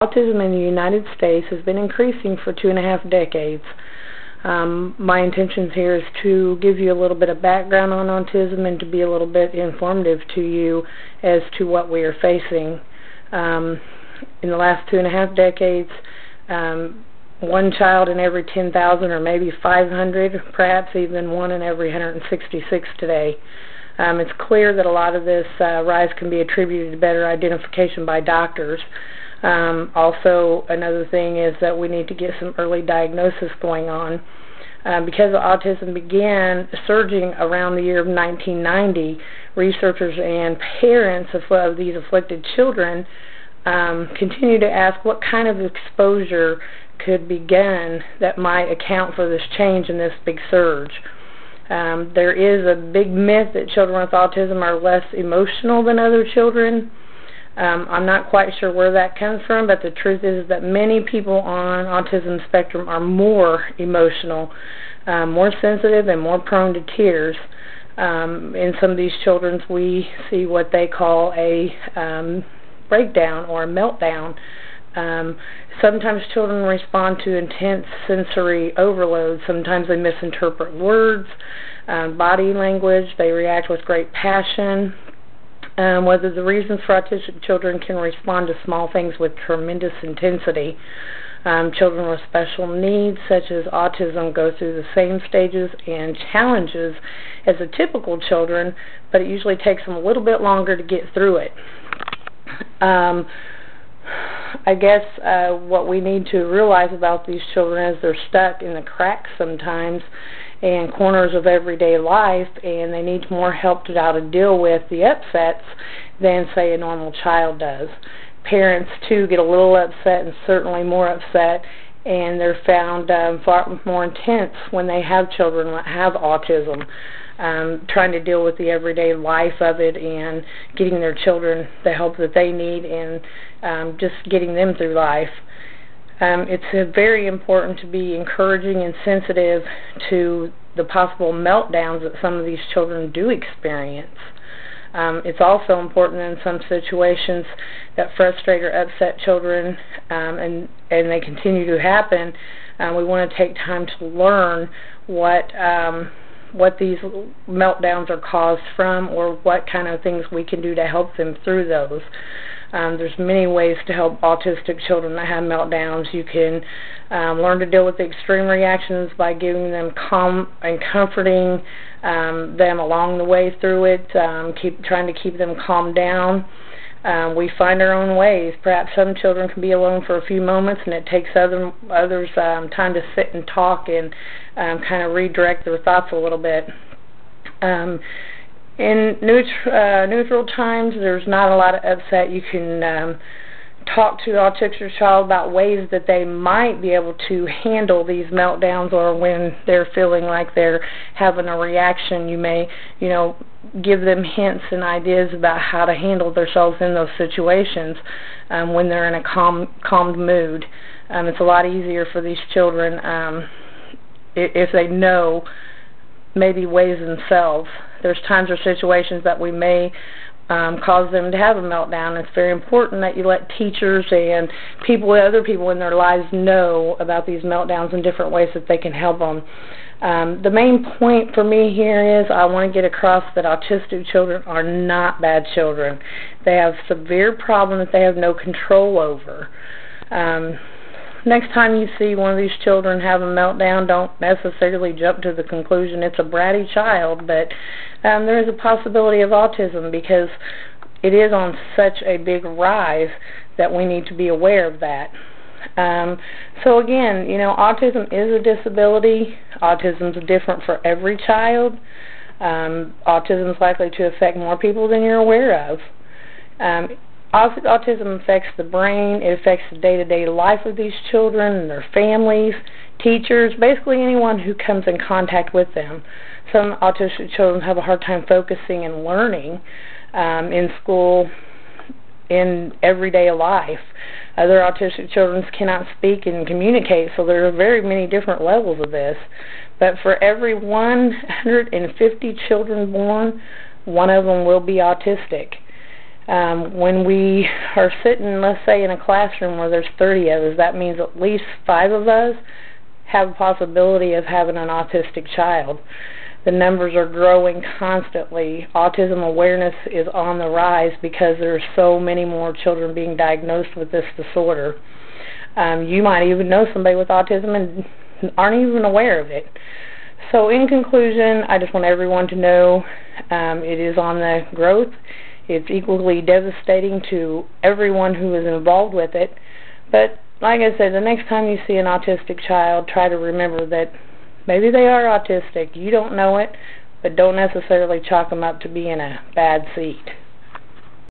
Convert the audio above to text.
Autism in the United States has been increasing for 2.5 decades. My intentions here is to give you a little bit of background on autism and to be a little bit informative to you as to what we are facing. In the last 2.5 decades, one child in every 10,000 or maybe 500, perhaps even one in every 166 today. It's clear that a lot of this rise can be attributed to better identification by doctors. Also, another thing is that we need to get some early diagnosis going on. Because autism began surging around the year of 1990, researchers and parents of these afflicted children continue to ask what kind of exposure could begin that might account for this change and this big surge. There is a big myth that children with autism are less emotional than other children. I'm not quite sure where that comes from, but the truth is that many people on autism spectrum are more emotional, more sensitive, and more prone to tears. In some of these children, we see what they call a breakdown or a meltdown. Sometimes children respond to intense sensory overload. Sometimes they misinterpret words, body language. They react with great passion. Whether the reasons for autistic children can respond to small things with tremendous intensity. Children with special needs, such as autism, go through the same stages and challenges as the typical children, but it usually takes them a little bit longer to get through it. I guess what we need to realize about these children is they're stuck in the cracks sometimes and corners of everyday life, and they need more help to how to deal with the upsets than, say, a normal child does. Parents, too, get a little upset and certainly more upset, and they're found far more intense when they have children that have autism, trying to deal with the everyday life of it and getting their children the help that they need and just getting them through life. It's very important to be encouraging and sensitive to the possible meltdowns that some of these children do experience. It's also important in some situations that frustrate or upset children, and they continue to happen. We want to take time to learn what these meltdowns are caused from, or what kind of things we can do to help them through those. There's many ways to help autistic children that have meltdowns. You can learn to deal with the extreme reactions by giving them calm and comforting them along the way through it, trying to keep them calmed down. We find our own ways. Perhaps some children can be alone for a few moments, and it takes others time to sit and talk and kind of redirect their thoughts a little bit. In neutral times, there's not a lot of upset. You can talk to an autistic child about ways that they might be able to handle these meltdowns, or when they're feeling like they're having a reaction, you may, give them hints and ideas about how to handle themselves in those situations when they're in a calmed mood. It's a lot easier for these children if they know maybe ways themselves. There's times or situations that we may cause them to have a meltdown. It's very important that you let teachers and other people in their lives know about these meltdowns and different ways that they can help them. The main point for me here is I want to get across that autistic children are not bad children. They have severe problems that they have no control over. Next time you see one of these children have a meltdown, don't necessarily jump to the conclusion it's a bratty child, but there is a possibility of autism because it is on such a big rise that we need to be aware of that. So again, autism is a disability. Autism is different for every child. Autism is likely to affect more people than you're aware of. Autism affects the brain. It affects the day-to-day life of these children and their families, teachers, basically anyone who comes in contact with them. Some autistic children have a hard time focusing and learning in school, in everyday life. Other autistic children cannot speak and communicate, so there are very many different levels of this. But for every 150 children born, one of them will be autistic. When we are sitting, let's say, in a classroom where there's 30 of us, that means at least 5 of us have a possibility of having an autistic child. The numbers are growing constantly. Autism awareness is on the rise because there are so many more children being diagnosed with this disorder. You might even know somebody with autism and aren't even aware of it. So in conclusion, I just want everyone to know it is on the growth. It's equally devastating to everyone who is involved with it. But like I said, the next time you see an autistic child, try to remember that maybe they are autistic. You don't know it, but don't necessarily chalk them up to being a bad seed.